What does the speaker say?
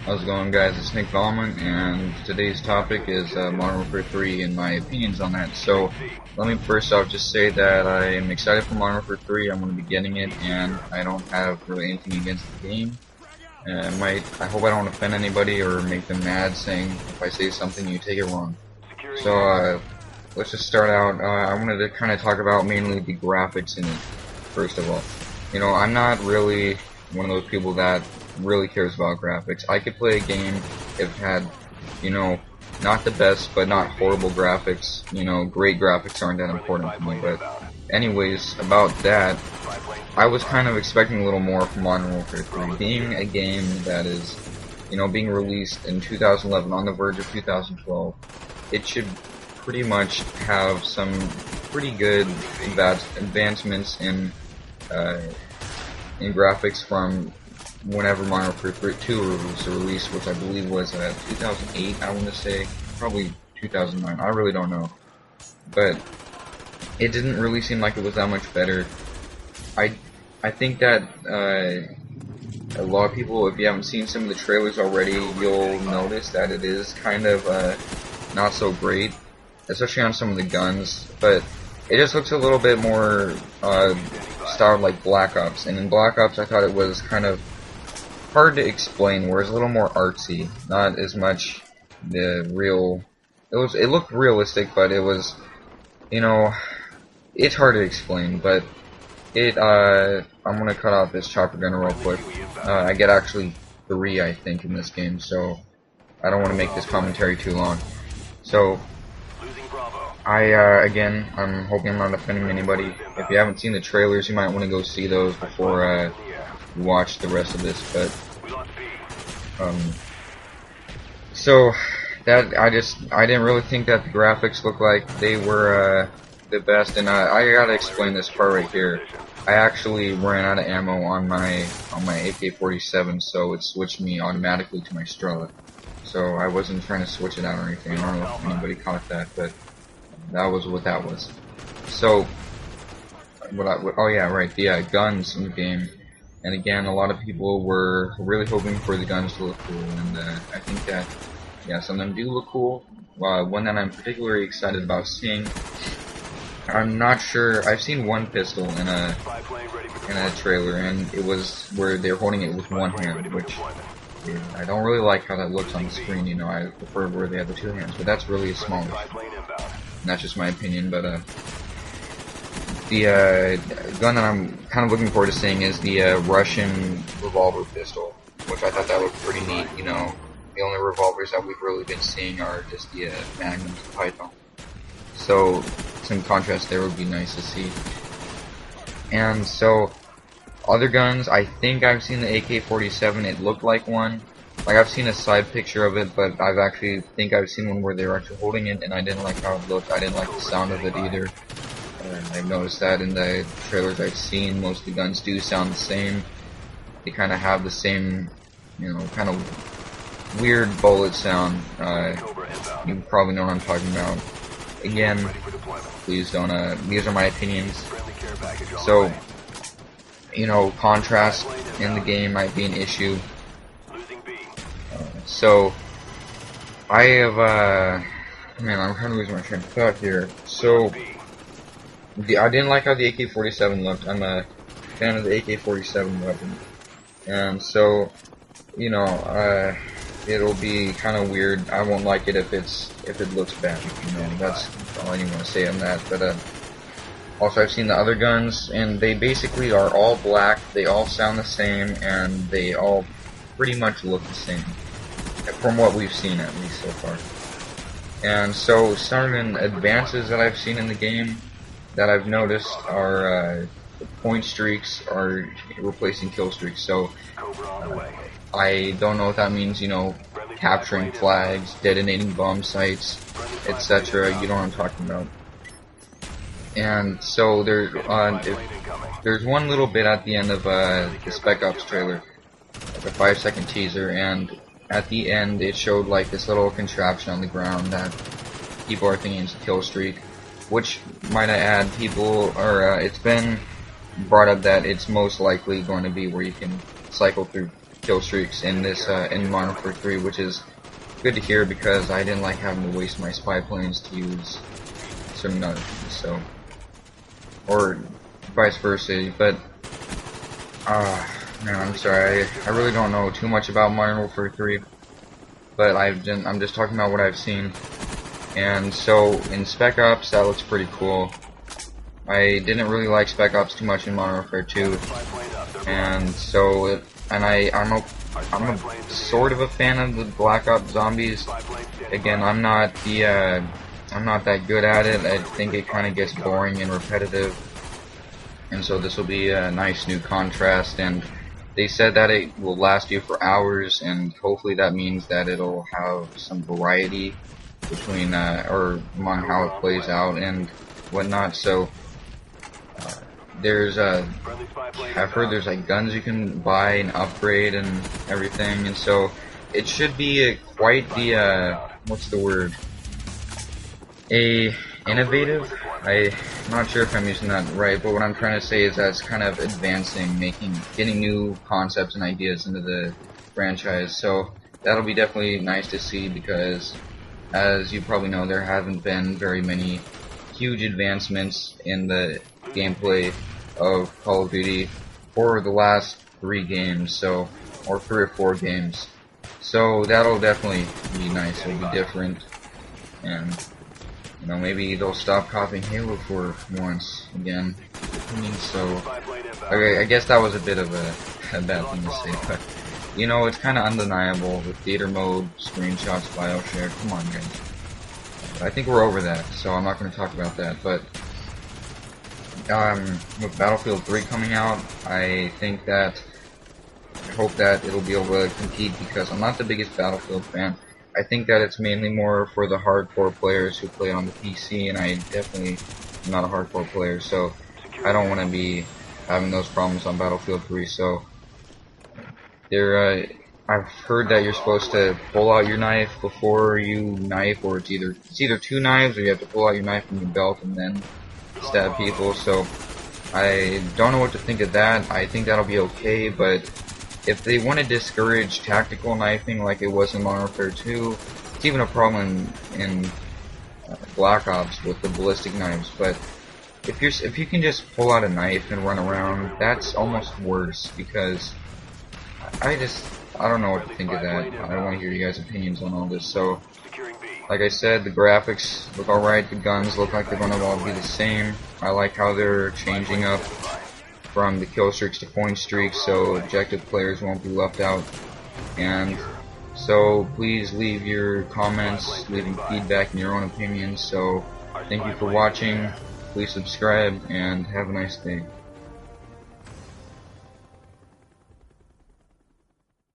How's it going, guys? It's NickValmont, and today's topic is Modern Warfare 3 and my opinions on that. So, let me first off just say that I am excited for Modern Warfare 3. I'm going to be getting it, and I don't have really anything against the game. I hope I don't offend anybody or make them mad saying if I say something you take it wrong. So, let's just start out. I wanted to kind of talk about mainly the graphics in it, first of all. You know, I'm not really one of those people that really cares about graphics. I could play a game if it had, you know, not the best but not horrible graphics. You know, great graphics aren't that important to me. But anyways, about that, I was kind of expecting a little more from Modern Warfare 3. Being a game that is, you know, being released in 2011, on the verge of 2012, it should pretty much have some pretty good advancements in graphics from whenever Modern Warfare 2 was released, which I believe was 2008, I want to say, probably 2009, I really don't know, but it didn't really seem like it was that much better. I think that a lot of people, if you haven't seen some of the trailers already, you'll notice that it is kind of not so great, especially on some of the guns, but it just looks a little bit more styled like Black Ops, and in Black Ops I thought it was kind of hard to explain, whereas a little more artsy, not as much the real. It looked realistic, but it was, you know, it's hard to explain. But I'm gonna cut off this chopper gunner real quick. I get actually 3, I think, in this game, so I don't want to make this commentary too long. So again, I'm hoping I'm not offending anybody. If you haven't seen the trailers, you might want to go see those before watch the rest of this, but so that I didn't really think that the graphics looked like they were the best, and I gotta explain this part right here. I actually ran out of ammo on my AK-47, so it switched me automatically to my Strela. So I wasn't trying to switch it out or anything. I don't know if anybody caught that, but that was what that was. So oh yeah, right, the guns in the game. And again, a lot of people were really hoping for the guns to look cool, and I think that, yeah, some of them do look cool. One that I'm particularly excited about seeing, I'm not sure, I've seen one pistol in a trailer, and it was where they're holding it with one hand, which I don't really like how that looks on the screen. You know, I prefer where they have the 2 hands, but that's really a small issue. And that's just my opinion, but the gun that I'm kind of looking forward to seeing is the Russian revolver pistol, which I thought that looked pretty neat. You know, the only revolvers that we've really been seeing are just the Magnums and Python. So some contrast there would be nice to see. And so other guns, I think I've seen the AK-47. It looked like one. Like, I've seen a side picture of it, but I've seen one where they were actually holding it, and I didn't like how it looked. I didn't like the sound of it either. I've noticed that in the trailers I've seen, most of the guns do sound the same. They kind of have the same, you know, kind of weird bullet sound. You probably know what I'm talking about. Again, please don't, these are my opinions. So, you know, contrast in the game might be an issue. So, I have, man, I'm kind of losing my train of thought here. So, I didn't like how the AK-47 looked. I'm a fan of the AK-47 weapon. And so, you know, it'll be kind of weird. I won't like it if it looks bad. You know, that's all I want to say on that. But also, I've seen the other guns, and they basically are all black. They all sound the same, and they all pretty much look the same, from what we've seen at least so far. And so, some advances that I've seen in the game that I've noticed are point streaks are replacing kill streaks. So I don't know what that means. You know, capturing flags, detonating bomb sites, etc. You know what I'm talking about. And so there's one little bit at the end of the Spec Ops trailer, like a 5-second teaser, and at the end it showed like this little contraption on the ground that people are thinking it's a kill streak. Which, might I add, it's been brought up that it's most likely going to be where you can cycle through kill streaks in this in Modern Warfare 3, which is good to hear because I didn't like having to waste my spy planes to use certain other things, so, or vice versa. But man, I'm sorry, I really don't know too much about Modern Warfare 3, but I'm just talking about what I've seen. And so in Spec Ops, that looks pretty cool. I didn't really like Spec Ops too much in Modern Warfare 2, and so I'm a sort of a fan of the Black Ops Zombies. Again, I'm not that good at it. I think it kind of gets boring and repetitive, and so this will be a nice new contrast. And they said that it will last you for hours, and hopefully that means that it'll have some variety between or among how it plays out and whatnot. So I've heard there's like guns you can buy and upgrade and everything, and so it should be quite the what's the word? Innovative. I'm not sure if I'm using that right, but what I'm trying to say is that it's kind of advancing, getting new concepts and ideas into the franchise. So that'll be definitely nice to see because, as you probably know, there haven't been very many huge advancements in the gameplay of Call of Duty for the last 3 games, so, or 3 or 4 games. So that'll definitely be nice. It'll be different, and you know, maybe they'll stop copying Halo for once again. I mean, so okay, I guess that was a bit of a bad thing to say, but you know, it's kind of undeniable with theater mode, screenshots, file share. Come on, guys. I think we're over that, so I'm not going to talk about that. But with Battlefield 3 coming out, I hope that it'll be able to compete because I'm not the biggest Battlefield fan. I think that it's mainly more for the hardcore players who play on the PC, and I definitely am not a hardcore player, so I don't want to be having those problems on Battlefield 3. So I've heard that you're supposed to pull out your knife before you knife, or it's either 2 knives, or you have to pull out your knife from your belt and then stab people. So I don't know what to think of that. I think that'll be okay, but if they want to discourage tactical knifing like it was in Modern Warfare 2, it's even a problem in Black Ops with the ballistic knives. But if you can just pull out a knife and run around, that's almost worse because I don't know what to think of that. I want to hear you guys' opinions on all this. So, like I said, the graphics look alright, the guns look like they're going to all be the same. I like how they're changing up from the kill streaks to point streaks, so objective players won't be left out. And so please leave your comments, leaving feedback and your own opinions. So thank you for watching, please subscribe, and have a nice day.